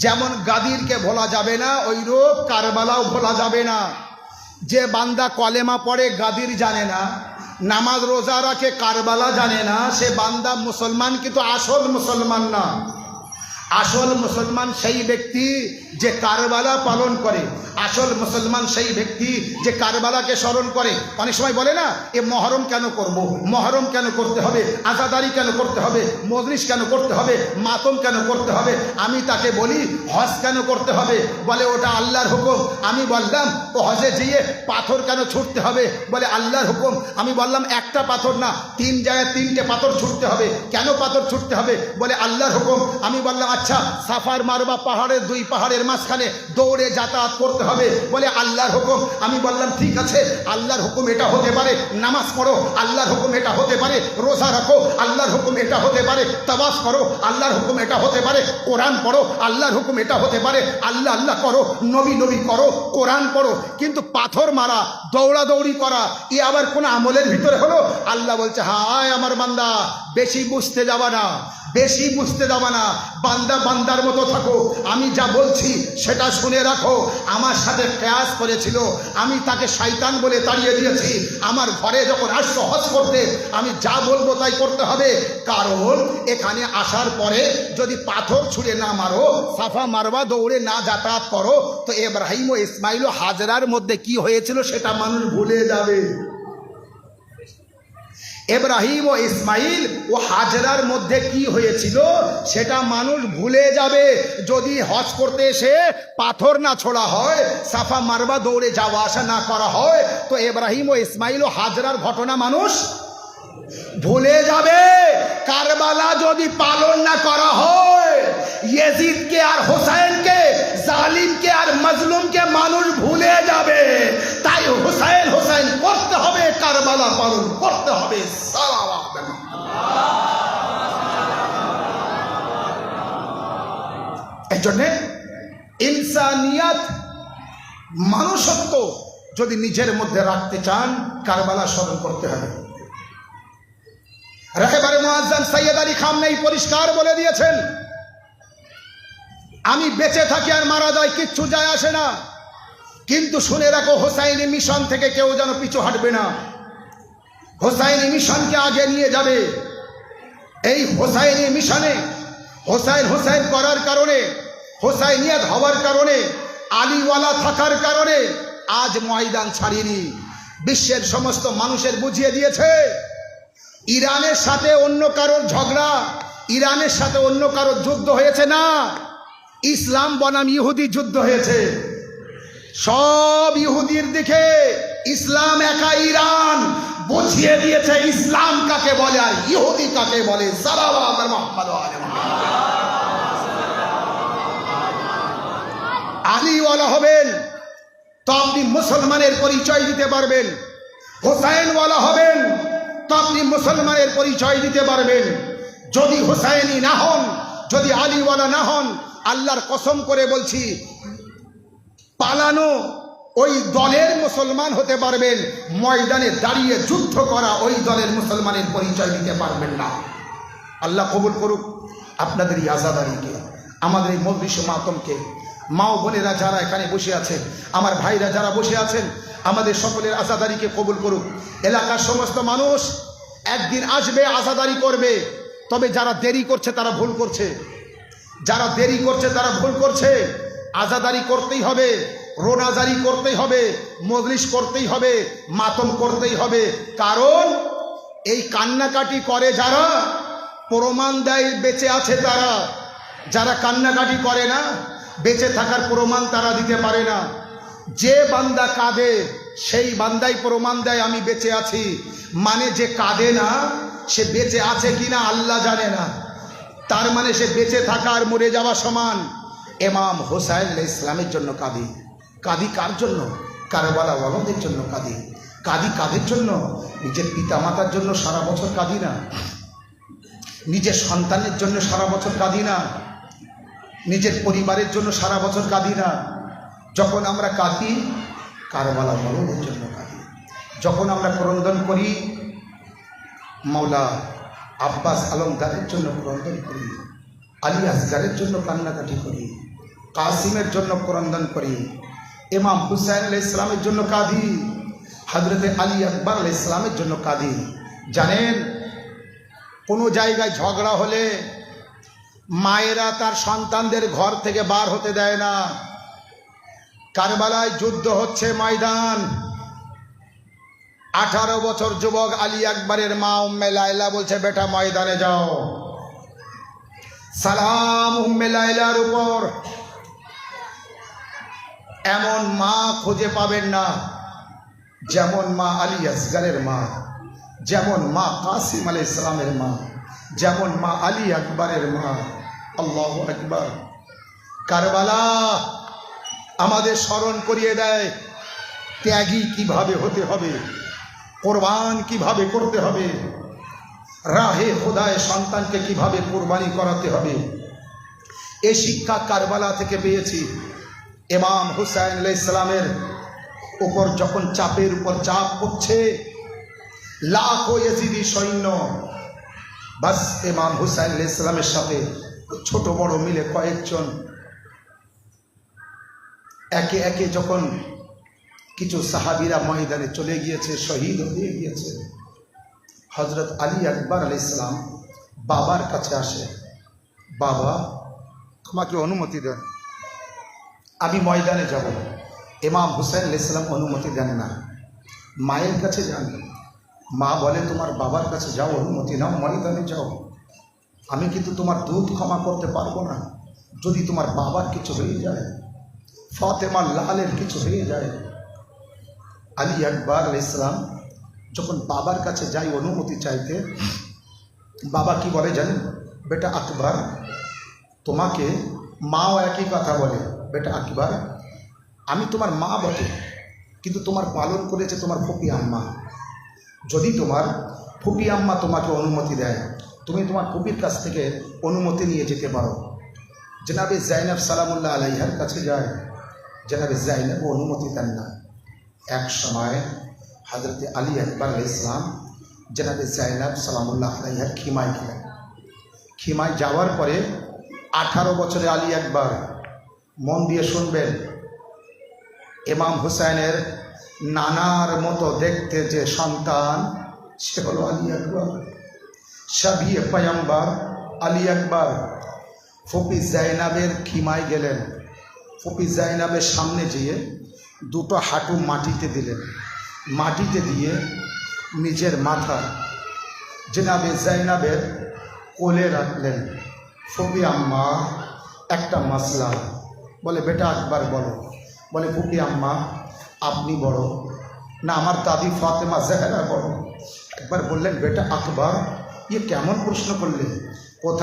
যেমন গাদিরকে ভোলা যাবে না, ওই রূপ কারবালাও ভোলা যাবে না। যে বান্দা কলেমা পড়ে গাদির জানে না, নামাজ রোজা রাখে কারবালা জানে না, সে বান্দা মুসলমান কিন্তু আসল মুসলমান না। আসল মুসলমান সেই ব্যক্তি যে কারবালা পালন করে, আসল মুসলমান সেই ব্যক্তি যে কারবালাকে স্মরণ করে। অনেক সময় বলে না, এ মহরম কেন করব, মহরম কেন করতে হবে, আজাদারি কেন করতে হবে, মজলিস কেন করতে হবে, মাতম কেন করতে হবে। আমি তাকে বলি হজ কেন করতে হবে, বলে ওটা আল্লাহর হুকুম। আমি বললাম ও হজে যেয়ে পাথর কেন ছুটতে হবে, বলে আল্লাহর হুকুম। আমি বললাম একটা পাথর না, 3 জায়গায় 3টে পাথর ছুটতে হবে। কেন পাথর ছুটতে হবে, বলে আল্লাহর হুকুম। আমি বললাম আচ্ছা, সাফার মারবা পাহাড়ের 2 পাহাড়ের মাঝখানে দৌড়ে যাতায়াত করতে হবে, বলে আল্লাহর হুকুম। আমি বললাম ঠিক আছে, আল্লাহর হুকুম এটা হতে পারে নামাজ পড়ো, আল্লাহর হুকুম এটা হতে পারে রোজা রাখো, আল্লাহর হুকুম এটা হতে পারে তাওয়াফ করো, আল্লাহর হুকুম এটা হতে পারে কোরআন পড়ো, আল্লাহর হুকুম এটা হতে পারে আল্লাহ আল্লাহ করো, নবী নবী করো, কোরআন পড়ো। কিন্তু পাথর মারা, দৌড়াদৌড়ি করা, এ আবার কোন আমলের ভিতরে হলো? আল্লাহ বলছে হায় আমার বান্দা, বেশি বুঝতে যাবা না, বেশি বুঝতে যাবা না, বান্দা বান্দার মতো থাকো। আমি যা বলছি সেটা শুনে রাখো। আমার সাথে কিয়াস করেছিল, আমি তাকে শয়তান বলে তাড়িয়ে দিয়েছি। আমার ঘরে যখন আসছো হজ করতে, আমি যা বলবো তাই করতে হবে। কারণ এখানে আসার পরে যদি পাথর ছুঁড়ে না মারো, সাফা মারবা দৌড়ে না যাতায়াত করো, তো ইব্রাহিম ও ইসমাইল ও হাজরার মধ্যে কি হয়েছিল সেটা মানুষ ভুলে যাবে। ইব্রাহিম ও ইসমাইল ও হাজরার মধ্যে কি হয়েছিল সেটা মানুষ ভুলে যাবে। যদি হজ করতে এসে পাথর না ছোড়া হয়, সাফা মারবা দৌড়ে যাওয়া আসা না করা হয়, তো ইব্রাহিম ও ইসমাইল ও হাজরার ঘটনা মানুষ ভুলে যাবে। কারবালা যদি পালন না করা হয়, ইয়াজিদকে আর হোসেনকে, জালিমকে আর মাজলুমকে মানুষ ভুলে যাবে। তাই হোসেন হোসেন করতে হবে, কারবালা পালন করতে হবে। এই জন্যে ইনসানিয়াত, মানুষত্ব যদি নিজের মধ্যে রাখতে চান, কারবালা স্মরণ করতে হবে। রাহেবারে মুআজ্জাম সৈয়দ আলী খামনেই পরিষ্কার বলে দিয়েছেন, আমি বেঁচে থাকি আর মারা যাই কিচ্ছু যায় আসে না, কিন্তু শুনে রাখো হোসাইনি মিশন থেকে কেউ যেন পিছু হাঁটবে না। হোসাইনি মিশনকে আগে নিয়ে যাবে। এই হোসাইনি মিশনে হোসাইন হোসাইন করার কারণে, হোসাইনিয়াত হওয়ার কারণে, আলীওয়ালা থাকার কারণে আজ ময়দান ছাড়িনি। বিশ্বের সমস্ত মানুষের বুঝিয়ে দিয়েছে, ইরানের সাথে অন্য কারোর ঝগড়া, ইরানের সাথে অন্য কারোর যুদ্ধ হয়েছে না, ইসলাম বনাম ইহুদি যুদ্ধ হয়েছে। সব ইহুদির দিকে ইসলাম একা ইরান বুঝিয়ে দিয়েছে ইসলাম কাকে বলে আর ইহুদি কাকে বলে। সাল্লাল্লাহু আলাইহি ওয়াসাল্লাম। আলীওয়ালা হবেন তো আপনি মুসলমানের পরিচয় দিতে পারবেন, হোসাইনওয়ালা হবেন তো আপনি মুসলমানের পরিচয় দিতে পারবেন। যদি হোসাইনি না হন, যদি আলীওয়ালা না হন, আল্লাহর কসম করে বলছি, পালানো ওই দলের মুসলমান হতে পারবেন, ময়দানে দাঁড়িয়ে যুদ্ধ করা ওই দলের মুসলমানের পরিচয় দিতে পারবেন না। আল্লাহ কবুল করুক আপনাদের এই আজাদারিকে, আমাদের এই মজলিস মাতমকে। মা ও বোনেরা যারা এখানে বসে আছেন, আমার ভাইরা যারা বসে আছেন, আমাদের সকলের আজাদারিকে কবুল করুক। এলাকার সমস্ত মানুষ একদিন আসবে, আজাদারি করবে। তবে যারা দেরি করছে তারা ভুল করছে, যারা দেরি করছে তারা ভুল করছে। আজাদারি করতেই হবে, রোনাজারি করতেই হবে, মজলিস করতেই হবে, মাতম করতেই হবে। কারণ এই কান্নাকাটি করে যারা, প্রমাণ দেয় বেঁচে আছে তারা। যারা কান্নাকাটি করে না, বেঁচে থাকার প্রমাণ তারা দিতে পারে না। যে বান্দা কাঁদে সেই বান্দাই প্রমাণ দেয় আমি বেঁচে আছি। মানে যে কাঁদে না সে বেঁচে আছে কিনা আল্লাহ জানে না, তার মানে সে বেঁচে থাকা আর মরে যাওয়া সমান। ইমাম হোসাইন আলাইহিস সালামের জন্য কাঁদি। কাঁদি কার জন্য? কারবালা ওয়ালাদের জন্য কাঁদি। কাঁদি কাদের জন্য? নিজের পিতা মাতার জন্য সারা বছর কাঁদি না, নিজের সন্তানের জন্য সারা বছর কাঁদি না, নিজের পরিবারের জন্য সারা বছর কাঁদি না। যখন আমরা কাঁদি, কারবালা ওয়ালাদের জন্য কাঁদি। যখন আমরা ক্রন্দন করি, মাওলা আব্বাস আলমদারের জন্য ক্রন্দন করি, আলী আসগারের জন্য কান্নাকাটি করি। কাসিমের জন্য ক্রন্দন করি, ইমাম হুসাইন আলাইহিস সালামের জন্য কাঁদি, হযরতে আলী আকবর আলাইহিস সালামের জন্য কাঁদি। জানেন, কোনো জায়গায় ঝগড়া হলে মায়েরা তার সন্তানদের ঘর থেকে বার হতে দেয় না। কারবালায় যুদ্ধ হচ্ছে, ময়দান। 18 বছর যুবক আলী আকবরের মা উম্মে লায়লা বলছে, বেটা ময়দানে যাও। সালাম উম্মে লায়লার উপর। এমন মা খুঁজে পাবেন না যেমন মা আলী আসগরের মা, যেমন মা কাসিম আলাইহিস সালামের মা, যেমন মা আলী আকবরের মা। আল্লাহু আকবার। কারবালা আমাদের স্মরণ করিয়ে দেয় ত্যাগী কিভাবে হতে হবে, কোরবান কিভাবে করতে হবে, রাহে খোদায় সন্তানকে কিভাবে কোরবানি করাতে হবে। এই শিক্ষা কারবালা থেকে পেয়েছি। ইমাম হুসাইন আলাইহিস সালামের উপর যখন চাপের উপর চাপ পড়ছে, লাখো ইয়াজিদি সৈন্য, বাস ইমাম হুসাইন আলাইহিস সালামের সাথে ছোট বড় মিলে কয়েকজন একে একে যখন কিছু সাহাবীরা ময়দানে চলে গিয়েছে, শহীদ হয়ে গিয়েছে, হযরত আলী আকবর আলাইহিস সালাম বাবার কাছে আসে, বাবা আমাকে অনুমতি দেন, আমি ময়দানে যাব। ইমাম হুসাইন আলাইহিস সালাম অনুমতি দেন না, মায়ের কাছে যান। মা বলে, তোমার বাবার কাছে যাও, অনুমতি নাও, ময়দানে যাও। আমি কিন্তু তোমার দুধ ক্ষমা করতে পারবো না। যদি তোমার বাবার কিছু হয়ে যায়, ফাতেমার লালের কিছু হয়ে যায়। আলী আকবর আলাইহিস সালাম যখন বাবার কাছে যাই অনুমতি চাইতে, বাবা কি বলে জানেন? বেটা আকবর, তোমাকে মাও একই কথা বলে, বেটা আকবর আমি তোমার মা বটে, কিন্তু তোমার পালন করেছে তোমার ফুপি আম্মা। যদি তোমার ফুপি আম্মা তোমাকে অনুমতি দেয়, তুমি তোমার ফুপির কাছ থেকে অনুমতি নিয়ে যেতে পারো। জনাবে জাইনাব সালামুল্লাহ আলাইহার কাছে যায়, জনাবে জাইনাব অনুমতি দেন না। এক সময় হযরতে আলী আকবর আলাইহিস সালাম জনাবে জাইনাব সালামুল্লাহ আলাইহার খিমায় গেলেন। খিমায় যাওয়ার পরে 18 বছরে আলী আকবর, মন দিয়ে শুনবেন, ইমাম হুসাইনের নানার মতো দেখতে যে সন্তান, সে হলো আলী আকবর, শাবিয়ে পয়গম্বর আলী আকবর। ফুপি জাইনাবের খিমায় গেলেন, ফুপি জাইনাবের সামনে যেয়ে দুটো হাঁটু মাটিতে দিলেন, মাটিতে দিয়ে নিজের মাথা জনাবে জাইনাবের কোলে রাখলেন। ফুপি আম্মা একটা মাসলা বলে, বেটা আকবর বলো। বলে, ফুপি আম্মা আপনি বড় না আমার দাদি ফাতেমা জহরা বড়? একবার বললেন, বেটা আকবর ইয়ে কেমন প্রশ্ন করলে?